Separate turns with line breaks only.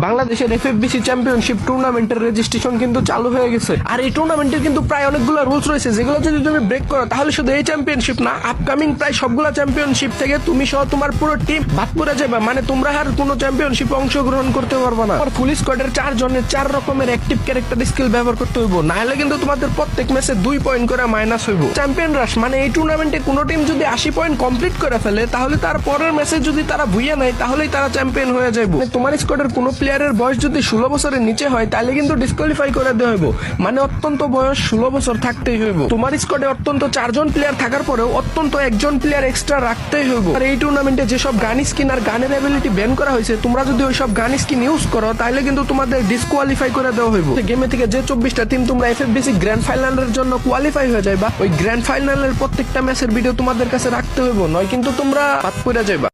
বাংলাদেশের FFBC championship টুর্নামেন্টের registration কিন্তু চালু হয়ে গেছে। আর এই টুর্নামেন্টের কিন্তু প্রায় অনেকগুলো রুলস রয়েছে, যেগুলো যদি তুমি ব্রেক করো তাহলে শুধু এই চ্যাম্পিয়নশিপ না, আপকামিং প্রায় সবগুলো চ্যাম্পিয়নশিপ থেকে তুমি সহ তোমার পুরো টিম বাদ পড়ে যাবে। মানে তোমরা আর কোনো চ্যাম্পিয়নশিপে অংশগ্রহণ করতে পারবে না। আর ফুল স্কোয়াডের 4 জনের 4 রকমের অ্যাক্টিভ ক্যারেক্টার স্কিল ব্যবহার করতে হইব, না হলে কিন্তু তোমাদের প্রত্যেক ম্যাচে 2 পয়েন্ট করে মাইনাস হইব। চ্যাম্পিয়ন রাশ মানে এই টুর্নামেন্টে কোনো টিম যদি 80 পয়েন্ট কমপ্লিট করে ফেলে তাহলে তার পরের ম্যাচে যদি তারা ভুইয়া নেয় তাহলেই তারা চ্যাম্পিয়ন হয়ে যাবে। তোমার স্কোয়াডের কোনো প্লেয়ারের বয়স যদি 16 বছরের নিচে হয় তাহলে কিন্তু ডিসকোয়ালিফাই করে দেওয়া হইব। মানে অত্যন্ত বয়স 16 বছর থাকতেই হইব। তোমার স্কোয়াডে অত্যন্ত 4 জন প্লেয়ার থাকার পরেও অত্যন্ত 1 জন প্লেয়ার এক্সট্রা রাখতেই হইব। আর এই টুর্নামেন্টে যেসব গান স্কিন আর গানের অ্যাবিলিটি ব্যান করা হয়েছে, তোমরা যদি ওইসব গান স্কিন ইউজ করো তাহলে কিন্তু তোমাদের ডিসকোয়ালিফাই করে দেওয়া হইব। গেমে থেকে যে 24টা টিম তোমরা এফএফবিসি গ্র্যান্ড ফাইনালের জন্য কোয়ালিফাই হয়ে যাবে, ওই গ্র্যান্ড ফাইনালের প্রত্যেকটা ম্যাচের ভিডিও তোমাদের কাছে রাখতে হইব, নয় কিন্তু তোমরা বাদ পড়ে যাবে।